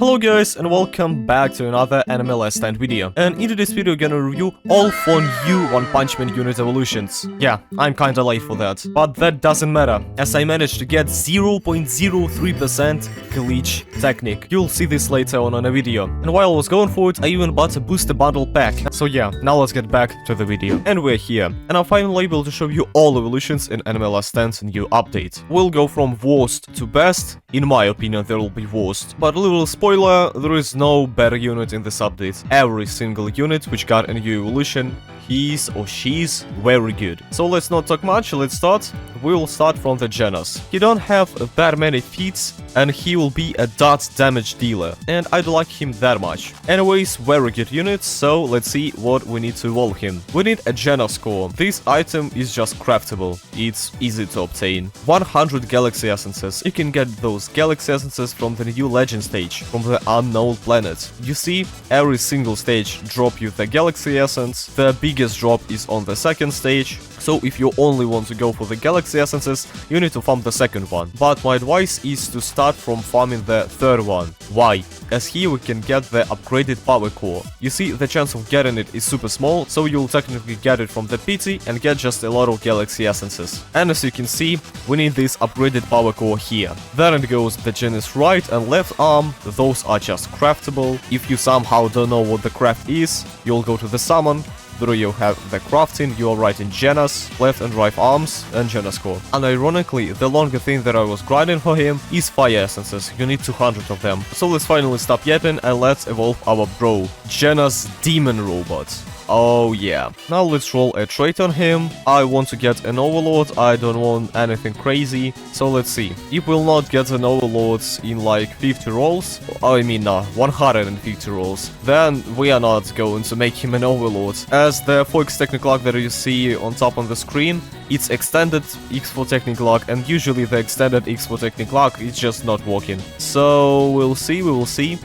Hello guys and welcome back to another Anime Last Stand video. And in today's video we're gonna review all 4 new One Punch Man unit evolutions. Yeah, I'm kinda late for that, but that doesn't matter, as I managed to get 0.03% glitch technique. You'll see this later on a video. And while I was going for it, I even bought a booster bundle pack. So yeah, now let's get back to the video. And we're here, and I'm finally able to show you all evolutions in Anime Last Stand's new update. We'll go from worst to best. In my opinion, there will be worst, but a little spoiler, there is no better unit in this update. Every single unit which got a new evolution, he's or she's very good. So let's not talk much, let's start. We'll start from the Genos. He don't have that many feats, and he will be a dot damage dealer, and I don't like him that much. Anyways, very good unit, so let's see what we need to evolve him. We need a Genos core. This item is just craftable, it's easy to obtain. 100 galaxy essences. You can get those galaxy essences from the new legend stage, from the unknown planet. You see, every single stage drop you the galaxy essence. The biggest drop is on the second stage, so if you only want to go for the galaxy essences, you need to farm the second one. But my advice is to start from farming the third one. Why? As here we can get the upgraded power core. You see, the chance of getting it is super small, so you'll technically get it from the PT and get just a lot of galaxy essences. And as you can see, we need this upgraded power core here. Then it goes the Genos right and left arm, those are just craftable. If you somehow don't know what the craft is, you'll go to the summon. There you have the crafting, you are writing Jenos, left and right arms, and Genos core. And ironically, the longer thing that I was grinding for him is fire essences, you need 200 of them. So let's finally stop yapping and let's evolve our bro, Genos Demon Robot. Oh yeah. Now let's roll a trait on him. I want to get an overlord, I don't want anything crazy. So let's see. If we'll not get an overlord in like 50 rolls, 150 rolls, then we are not going to make him an overlord. As the 4x technical arc that you see on top on the screen, it's extended X for technical arc, and usually the extended X for technical arc is just not working. So we'll see, we will see.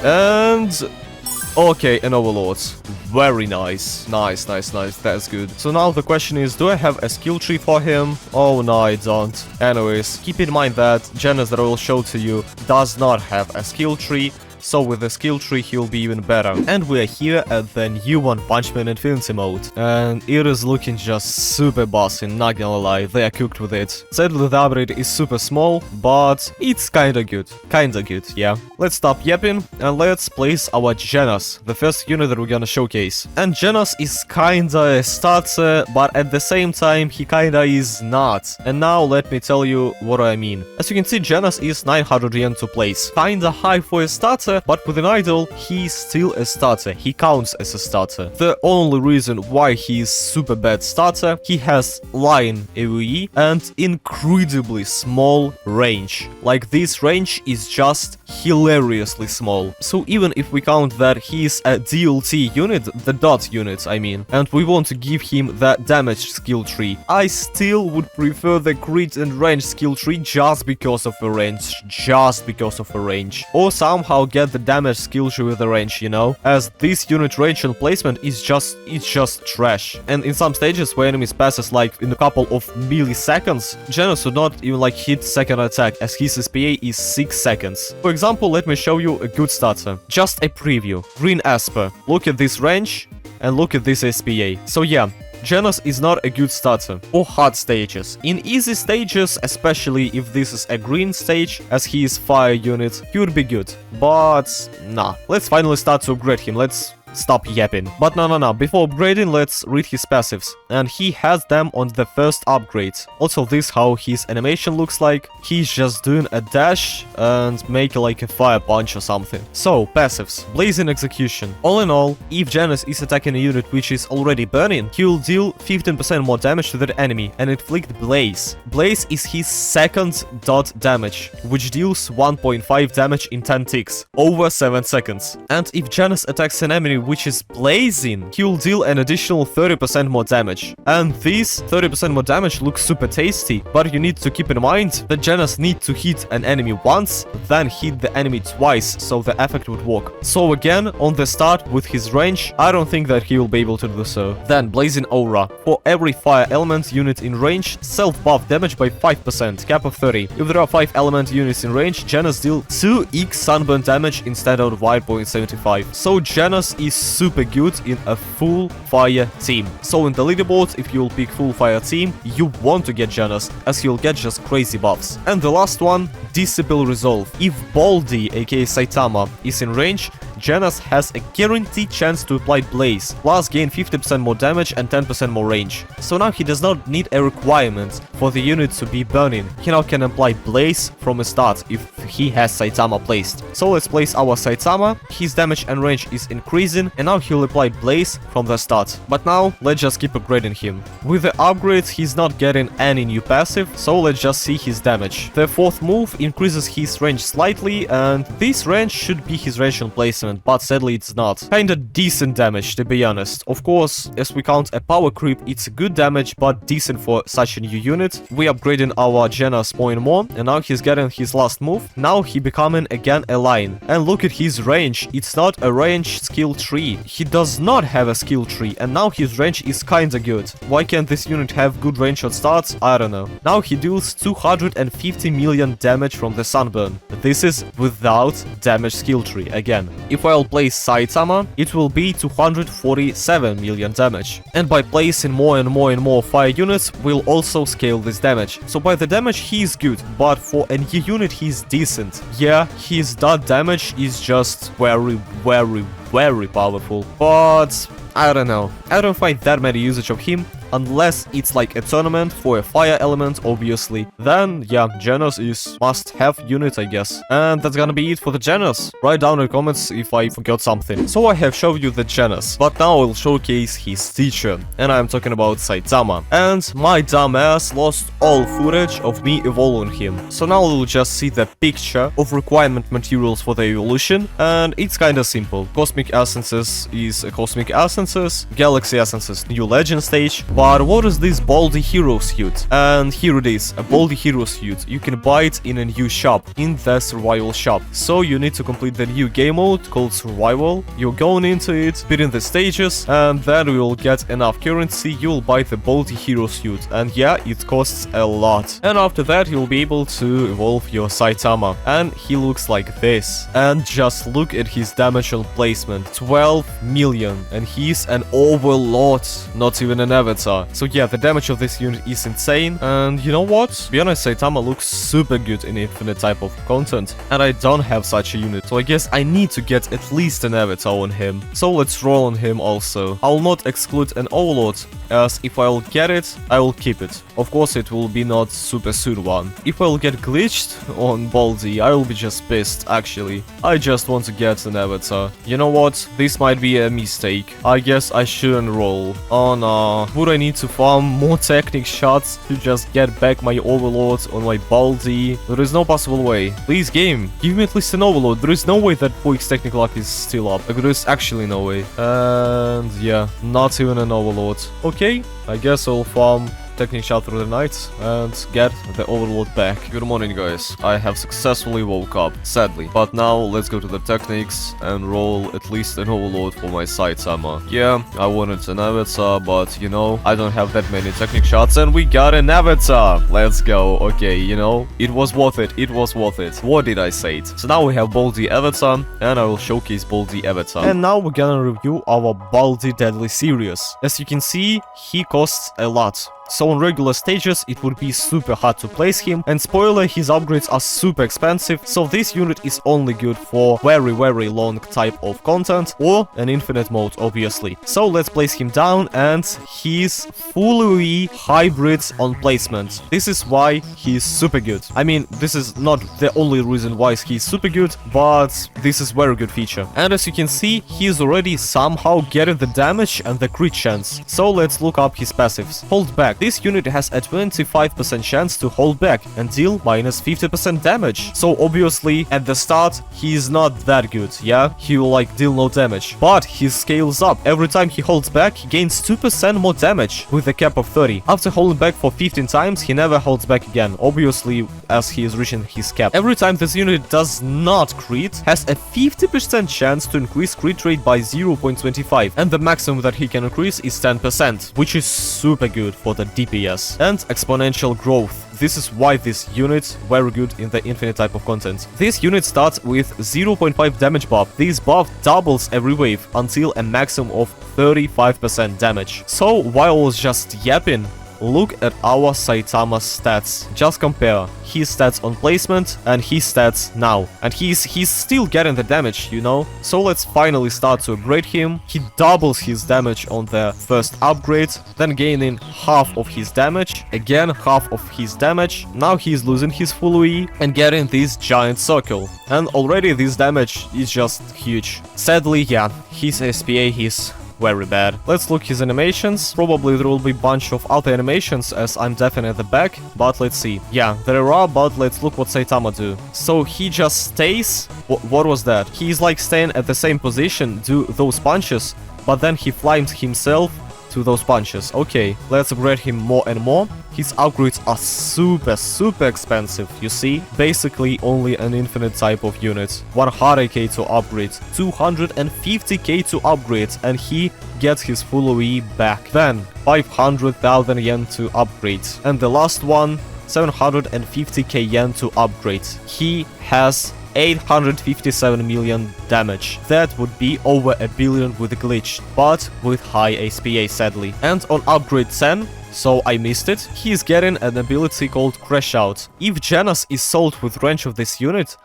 And okay, an overlord. Very nice. Nice, that's good. So now the question is, do I have a skill tree for him? Oh no, I don't. Anyways, keep in mind that Jenos that I will show to you does not have a skill tree. So with the skill tree he'll be even better. And we are here at the new One Punch Man Infinity mode. And it is looking just super bossy, not gonna lie, they are cooked with it. Sadly the upgrade is super small, but it's kinda good. Yeah. Let's stop yapping and let's place our Genos, the first unit that we're gonna showcase. And Genos is kinda a starter, but at the same time he kinda is not. And now let me tell you what I mean. As you can see, Genos is 900 yen to place. Kinda high for a starter, but with an idol, he's still a starter. He counts as a starter. The only reason why he is super bad starter, he has line AoE and incredibly small range. Like, this range is just hilariously small. So even if we count that he's a DLT unit, the dot unit I mean, and we want to give him that damage skill tree, I still would prefer the crit and range skill tree just because of the range. Or somehow get the damage skill tree with the range, you know? As this unit range and placement is just trash. And in some stages where enemies passes like in a couple of milliseconds, Genos would not even like hit second attack, as his SPA is 6 seconds. For example, let me show you a good starter. Just a preview. Green Esper. Look at this range and look at this SPA. So yeah, Genos is not a good starter for hard stages. In easy stages, especially if this is a green stage, as he is fire unit, he would be good. But nah, let's finally start to upgrade him. Let's stop yapping. But no, before upgrading, let's read his passives. And he has them on the first upgrade. Also, this how his animation looks like. He's just doing a dash and make like a fire punch or something. So, passives. Blazing Execution. All in all, if Genos is attacking a unit which is already burning, he will deal 15% more damage to that enemy and inflict Blaze. Blaze is his second dot damage, which deals 1.5 damage in 10 ticks, over 7 seconds. And if Genos attacks an enemy which is blazing, he'll deal an additional 30% more damage. And this 30% more damage looks super tasty, but you need to keep in mind that Jenos need to hit an enemy once, then hit the enemy twice, so the effect would work. So again, on the start with his range, I don't think that he will be able to do so. Then Blazing Aura. For every fire element unit in range, self-buff damage by 5%, cap of 30. If there are 5 element units in range, Jenos deal 2x sunburn damage instead of 1.75. So Jenos is super good in a full fire team. So in the leaderboard, if you'll pick full fire team, you want to get Jenos, as he'll get just crazy buffs. And the last one, Disable Resolve. If Baldy, aka Saitama, is in range, Jenos has a guaranteed chance to apply Blaze, plus gain 50% more damage and 10% more range. So now he does not need a requirement for the unit to be burning. He now can apply Blaze from the start if he has Saitama placed. So let's place our Saitama, his damage and range is increasing, and now he'll apply Blaze from the start. But now, let's just keep upgrading him. With the upgrades, he's not getting any new passive, so let's just see his damage. The fourth move increases his range slightly, and this range should be his range on placement, but sadly it's not. Kinda decent damage, to be honest. Of course, as we count a power creep, it's good damage, but decent for such a new unit. We upgrading our Jenos more and more, and now he's getting his last move. Now he becoming again a line. And look at his range, it's not a range skill tree. He does not have a skill tree, and now his range is kinda good. Why can't this unit have good range on starts? I don't know. Now he deals 250 million damage from the sunburn. This is without damage skill tree again. If I'll place Saitama, it will be 247 million damage. And by placing more and more fire units, we'll also scale this damage. So by the damage, he's good, but for a new unit, he's decent. Yeah, his dot damage is just very powerful, but I don't know. I don't find that many usage of him. Unless it's like a tournament for a fire element, obviously. Then, yeah, Jenos is must-have unit, I guess. And that's gonna be it for the Jenos. Write down in the comments if I forgot something. So I have showed you the Jenos, but now I'll showcase his teacher. And I'm talking about Saitama. And my dumb ass lost all footage of me evolving him. So now we'll just see the picture of requirement materials for the evolution. And it's kinda simple. Cosmic Essences is Cosmic Essences. Galaxy Essences, New Legend stage. But what is this Baldy hero suit? And here it is, a Baldy hero suit. You can buy it in a new shop, in the survival shop. So you need to complete the new game mode called survival. You're going into it, beating the stages, and then you will get enough currency, you'll buy the Baldy hero suit. And yeah, it costs a lot. And after that, you'll be able to evolve your Saitama. And he looks like this. And just look at his damage on placement, 12 million. And he's an overlord, not even an avatar. So yeah, the damage of this unit is insane, and you know what? To be honest, Saitama looks super good in infinite type of content, and I don't have such a unit, so I guess I need to get at least an avatar on him. So let's roll on him also. I'll not exclude an overlord, as if I'll get it, I will keep it. Of course, it will be not super soon one. If I'll get glitched on Baldy, I will be just pissed, actually. I just want to get an avatar. You know what? This might be a mistake. I guess I shouldn't roll. Oh no. Would I need to farm more technic shots to just get back my overlord on my Baldy? There is no possible way. Please game, give me at least an overlord. There is no way that Puig's technic luck is still up. Like, there is actually no way. And yeah, not even an overlord. Okay, I guess I'll farm technic shot through the night and get the overlord back. Good morning, guys. I have successfully woke up, sadly. But now let's go to the techniques and roll at least an overlord for my Saitama. Yeah, I wanted an avatar, but you know, I don't have that many technic shots, and we got an avatar. Let's go. Okay, you know, it was worth it. It was worth it. What did I say? So now we have Baldy avatar, and I will showcase Baldy avatar. And now we're gonna review our Baldy Deadly Series. As you can see, he costs a lot. So on regular stages, it would be super hard to place him, and spoiler, his upgrades are super expensive, so this unit is only good for very long type of content, or an infinite mode, obviously. So let's place him down, and he's fully hybrid on placement. This is why he's super good. I mean, this is not the only reason why he's super good, but this is very good feature. And as you can see, he's already somehow getting the damage and the crit chance. So let's look up his passives. Hold back. this unit has a 25% chance to hold back and deal minus 50% damage. So obviously at the start he is not that good, yeah? He will like deal no damage. But he scales up. Every time he holds back, he gains 2% more damage with a cap of 30. After holding back for 15 times, he never holds back again, obviously as he is reaching his cap. Every time this unit does not crit, has a 50% chance to increase crit rate by 0.25, and the maximum that he can increase is 10%, which is super good for the DPS. And exponential growth. This is why this unit very good in the infinite type of content. This unit starts with 0.5 damage buff. This buff doubles every wave until a maximum of 35% damage. So while I was just yapping, look at our Saitama stats. Just compare his stats on placement and his stats now. And he's still getting the damage, you know? So let's finally start to upgrade him. He doubles his damage on the first upgrade, then gaining half of his damage, again half of his damage. Now he's losing his full E and getting this giant circle. And already this damage is just huge. Sadly, yeah, his SPA is very bad. Let's look his animations. Probably there will be a bunch of other animations as I'm definitely at the back, but let's see. Yeah, there are, but let's look what Saitama do. So he just stays. What was that? He's like staying at the same position, do those punches, but then he flies himself to those punches. Okay, let's upgrade him more and more. His upgrades are super expensive, you see? Basically only an infinite type of unit. 100k to upgrade, 250k to upgrade, and he gets his full OE back. Then 500,000 yen to upgrade. And the last one, 750k yen to upgrade. He has 857 million damage. That would be over a billion with a glitch, but with high SPA sadly. And on upgrade 10, so I missed it, he is getting an ability called Crash Out. If Jenos is sold with range of this unit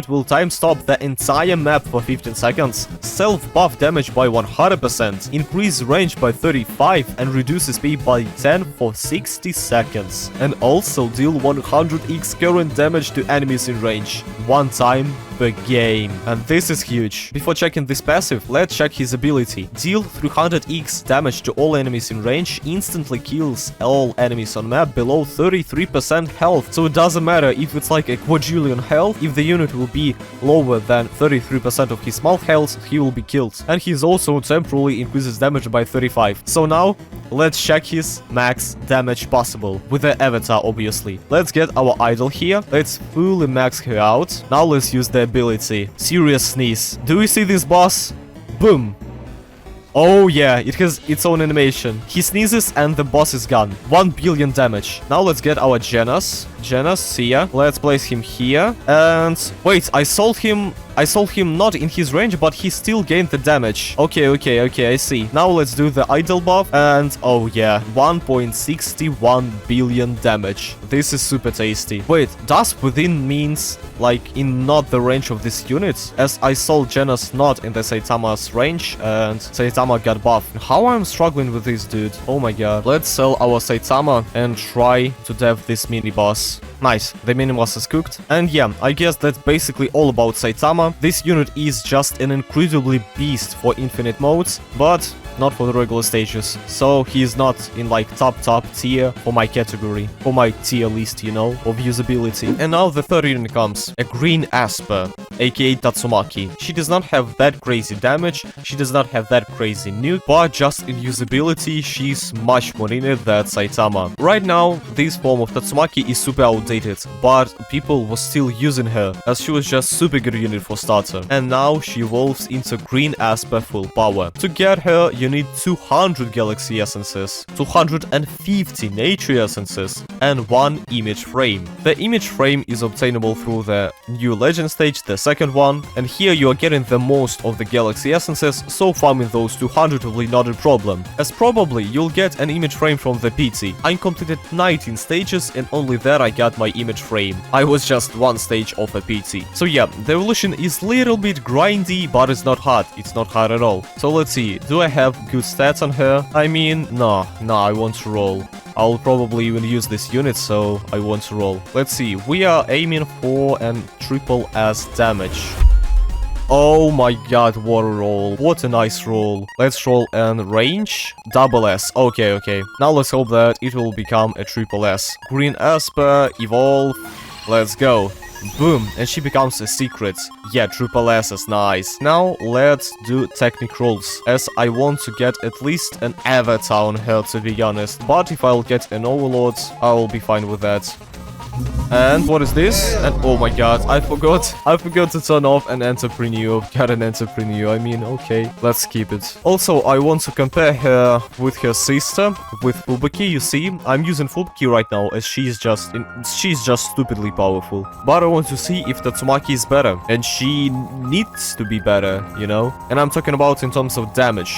will time stop the entire map for 15 seconds, self-buff damage by 100%, increase range by 35 and reduce speed by 10 for 60 seconds. And also deal 100x current damage to enemies in range, one time per game. And this is huge. Before checking this passive, let's check his ability. Deal 300x damage to all enemies in range, instantly kills all enemies on map below 33% health. So it doesn't matter if it's like a quadrillion health, if the unit will be lower than 33% of his small health, he will be killed. And he's also temporarily increases damage by 35. So now, let's check his max damage possible, with the avatar obviously. Let's get our idol here, let's fully max her out. Now let's use the ability. Serious sneeze. Do we see this boss? Boom. Oh yeah, it has its own animation. He sneezes and the boss is gone. 1 billion damage. Now let's get our Genos. Genos, see ya. Let's place him here. And wait, I sold him not in his range, but he still gained the damage. Okay, I see. Now let's do the idle buff. And oh yeah, 1.61 billion damage. This is super tasty. Wait, does within means like in not the range of this unit? As I sold Jenos not in the Saitama's range, and Saitama got buffed. How I'm struggling with this dude. Oh my god. Let's sell our Saitama and try to dev this mini boss. Nice, the mini boss is cooked. And yeah, I guess that's basically all about Saitama. This unit is just an incredibly beast for infinite modes, but not for the regular stages. So he is not in like top tier for my category, for my tier list, you know, of usability. And now the third unit comes, a green Esper, aka Tatsumaki. She does not have that crazy damage, she does not have that crazy nuke, but just in usability, she's much more in it than Saitama. Right now, this form of Tatsumaki is super outdated, but people were still using her, as she was just super good unit for starter. And now she evolves into green Esper full power. To get her, you need 200 galaxy essences, 250 nature essences, and 1 image frame. The image frame is obtainable through the new legend stage, the second one, and here you are getting the most of the galaxy essences, so farming those 200 will be not a problem, as probably you'll get an image frame from the PT. I completed 19 stages and only there I got my image frame. I was just one stage of a PT. So yeah, the evolution is little bit grindy, but it's not hard. It's not hard at all. So let's see, do I have good stats on her? I mean, no, I want to roll. I'll probably even use this unit, so I want to roll. Let's see, we are aiming for an triple S damage. Oh my god, what a roll. What a nice roll. Let's roll and range. Double S. Okay, okay. Now let's hope that it will become a triple S. Green Esper, evolve. Let's go. Boom, and she becomes a secret. Yeah, triple S is nice. Now let's do technic rolls, as I want to get at least an avatar on her, to be honest. But if I'll get an overlord, I will be fine with that. And what is this? And oh my god, I forgot to turn off an entrepreneur. Got an entrepreneur, I mean, okay, let's keep it. Also, I want to compare her with her sister, with Fubaki. You see, I'm using Fubaki right now as she's just stupidly powerful. But I want to see if Tatsumaki is better, and she needs to be better, you know? And I'm talking about in terms of damage.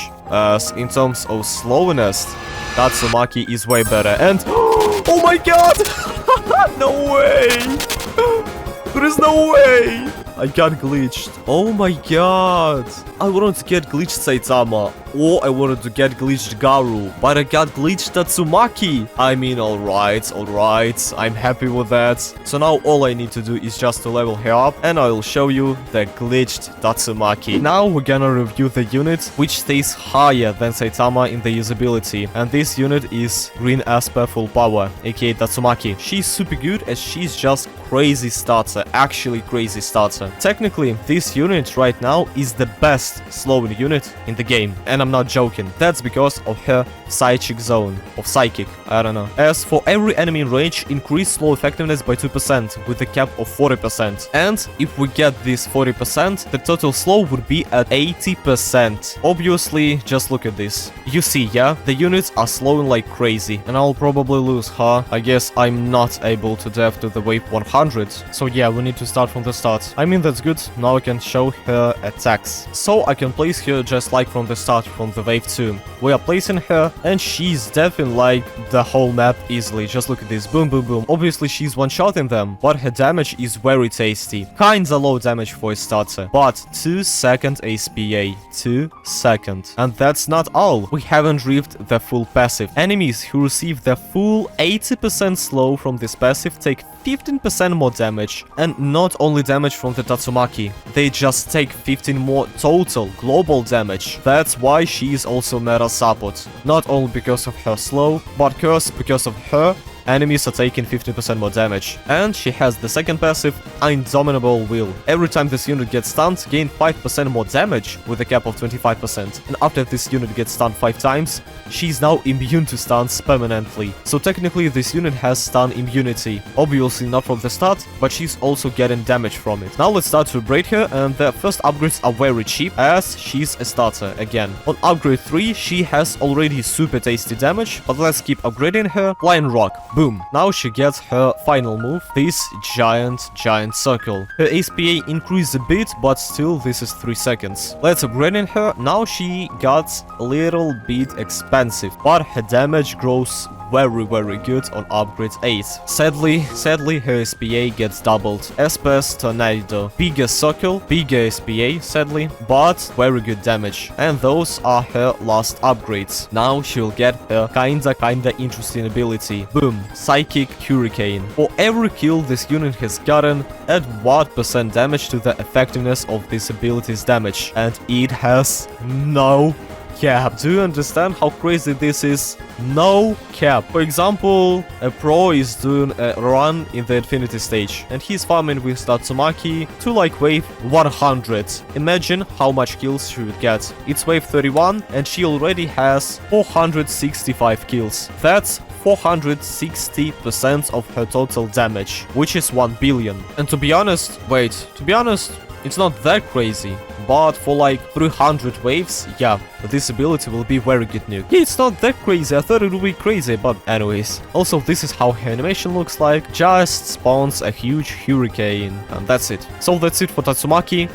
In terms of slowness, Tatsumaki is way better. And oh my god! No way! There is no way! I got glitched. Oh my god! I wanted to get glitched Saitama, or I wanted to get glitched Garou, but I got glitched Tatsumaki. I mean, alright. I'm happy with that. So now all I need to do is just to level her up, and I will show you the glitched Tatsumaki. Now we're gonna review the unit, which stays higher than Saitama in the usability. And this unit is Green Esper Full Power, aka Tatsumaki. She's super good as she's just crazy starter, actually crazy starter. Technically, this unit right now is the best slowing unit in the game, and I'm not joking. That's because of her psychic zone, of psychic, I don't know. As for every enemy in range, increase slow effectiveness by 2% with a cap of 40%. And if we get this 40%, the total slow would be at 80%. Obviously, just look at this. You see, yeah, the units are slowing like crazy, and I'll probably lose her. I guess I'm not able to dev to the wave 100. So yeah, we need to start from the start. I mean, that's good. Now I can show her attacks. So I can place her just like from the start, from the wave 2. We are placing her, and she's deving like the whole map easily. Just look at this. Boom, boom, boom. Obviously, she's one-shotting them, but her damage is very tasty. Kinda low damage for a starter, but 2-second SPA. 2 seconds. And that's not all. We haven't reaped the full passive. Enemies who receive the full 80% slow from this passive take 15% more damage, and not only damage from the Tatsumaki, they just take 15 more total global damage. That's why she is also meta support. Not only because of her slow, but because of her, enemies are taking 15% more damage. And she has the second passive, Indomitable Will. Every time this unit gets stunned, gain 5% more damage with a cap of 25%. And after this unit gets stunned 5 times, she's now immune to stuns permanently. So technically this unit has stun immunity. Obviously not from the start, but she's also getting damage from it. Now let's start to upgrade her, and the first upgrades are very cheap as she's a starter again. On upgrade 3, she has already super tasty damage, but let's keep upgrading her. Flying Rock. Boom. Now she gets her final move, this giant circle. Her SPA increased a bit, but still this is 3 seconds. Let's upgrading her. Now she got a little bit expensive, but her damage grows very good on upgrade 8. Sadly her SPA gets doubled. Esper's Tornado. Bigger circle, bigger SPA, sadly, but very good damage. And those are her last upgrades. Now she'll get her kinda interesting ability. Boom. Psychic Hurricane. For every kill this unit has gotten, add 1% damage to the effectiveness of this ability's damage. And it has no cap. Do you understand how crazy this is? No cap. For example, a pro is doing a run in the infinity stage, and he's farming with Tatsumaki to like wave 100. Imagine how much kills she would get. It's wave 31, and she already has 465 kills. That's 460% of her total damage, which is 1 billion. And to be honest, it's not that crazy. But for like 300 waves, yeah, this ability will be very good nuke. Yeah, it's not that crazy, I thought it would be crazy, but anyways. Also, this is how her animation looks like, just spawns a huge hurricane, and that's it. So that's it for Tatsumaki.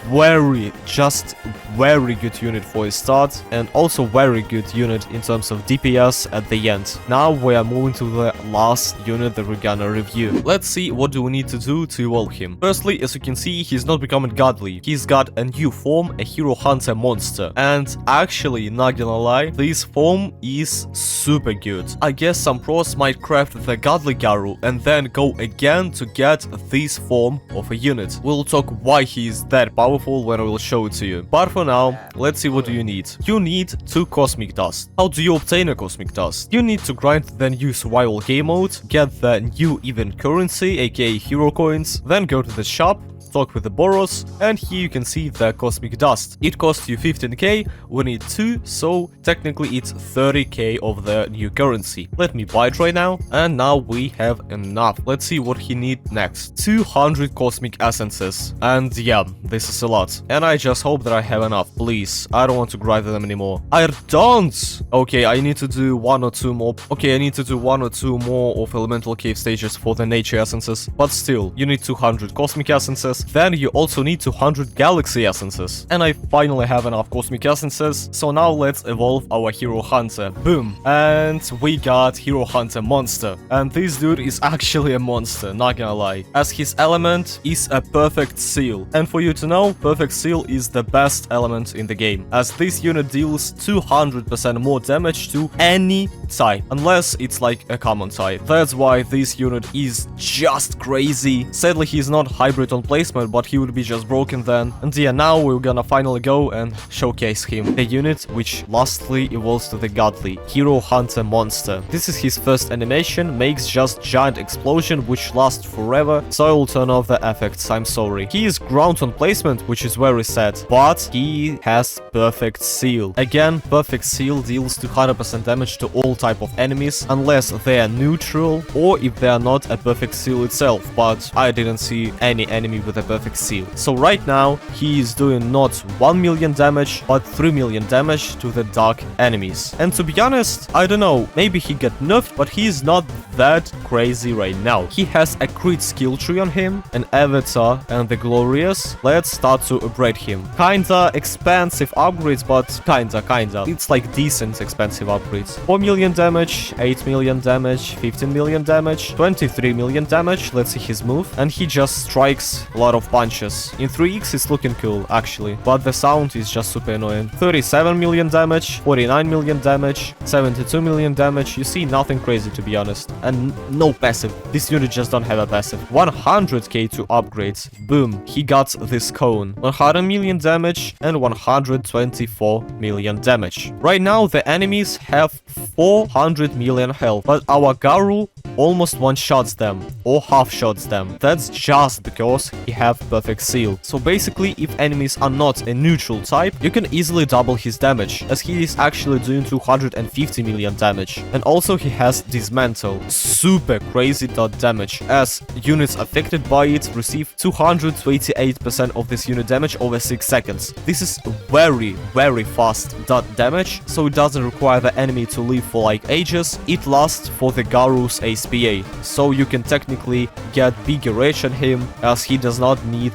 Very good unit for a start, and also very good unit in terms of DPS at the end. Now we are moving to the last unit that we're gonna review. Let's see what do we need to do to evolve him. Firstly, as you can see, he's not becoming god godly. He's got a new form, a hero hunter monster. And actually, not gonna lie, this form is super good. I guess some pros might craft the godly Garou and then go again to get this form of a unit. We'll talk why he is that powerful when I will show it to you. But for now, let's see what you need. You need 2 cosmic dust. How do you obtain a cosmic dust? You need to grind the new survival game mode, get the new event currency, aka hero coins, then go to the shop, talk with the Boros, and here you can see the cosmic dust. It costs you 15k, we need 2, so technically it's 30k of the new currency. Let me buy it right now, and now we have enough. Let's see what he needs next. 200 cosmic essences, and yeah, this is a lot. And I just hope that I have enough, please. I don't want to grind them anymore. I don't! Okay, I need to do 1 or 2 more. Okay, I need to do 1 or 2 more of elemental cave stages for the nature essences, but still, you need 200 cosmic essences. Then you also need 200 galaxy essences. And I finally have enough cosmic essences, so now let's evolve our hero hunter. Boom. And we got hero hunter monster. And this dude is actually a monster, not gonna lie. As his element is a perfect seal. And for you to know, perfect seal is the best element in the game, as this unit deals 200% more damage to any type, unless it's like a common type. That's why this unit is just crazy. Sadly, he's not hybrid on placement, but he would be just broken then. And yeah, now we're gonna finally go and showcase him. The unit which lastly evolves to the godly hero hunter monster. This is his first animation, makes just giant explosion which lasts forever, so I will turn off the effects, I'm sorry. He is ground on placement, which is very sad, but he has perfect seal. Again, perfect seal deals 200% damage to all type of enemies, unless they are neutral or if they are not a perfect seal itself, but I didn't see any enemy with a perfect seal. So right now, he is doing not 1 million damage, but 3 million damage to the dark enemies. And to be honest, I don't know, maybe he got nerfed, but he is not that crazy right now. He has a crit skill tree on him, an avatar, and the glorious. Let's start to upgrade him. Kinda expensive upgrades, but kinda. It's like decent expensive upgrades. 4 million damage, 8 million damage, 15 million damage, 23 million damage. Let's see his move. And he just strikes a lot of punches. In 3x it's looking cool, actually, but the sound is just super annoying. 37 million damage, 49 million damage, 72 million damage. You see, nothing crazy to be honest. And no passive. This unit just don't have a passive. 100k to upgrades. Boom. He got this cone. 100 million damage and 124 million damage. Right now the enemies have 400 million health, but our Garou almost one-shots them or half-shots them. That's just because he have perfect seal. So basically, if enemies are not a neutral type, you can easily double his damage, as he is actually doing 250 million damage. And also he has dismantle, super crazy dot damage, as units affected by it receive 228% of this unit damage over 6 seconds. This is very fast dot damage, so it doesn't require the enemy to live for like ages. It lasts for the Garou's ASPA, so you can technically get bigger rage on him, as he don't need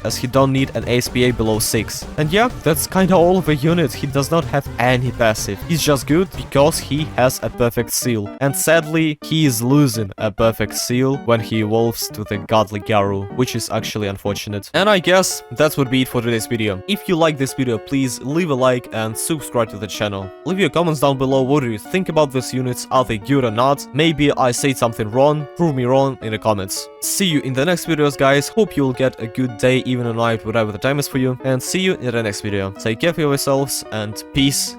an ASPA below 6. And yeah, that's kinda all of the unit. He does not have any passive. He's just good because he has a perfect seal. And sadly, he is losing a perfect seal when he evolves to the godly Garou, which is actually unfortunate. And I guess that would be it for today's video. If you like this video, please leave a like and subscribe to the channel. Leave your comments down below. What do you think about these units? Are they good or not? Maybe I said something wrong. Prove me wrong in the comments. See you in the next videos, guys. Hope you'll get a good day, even a night, whatever the time is for you. And see you in the next video. Take care of yourselves and peace.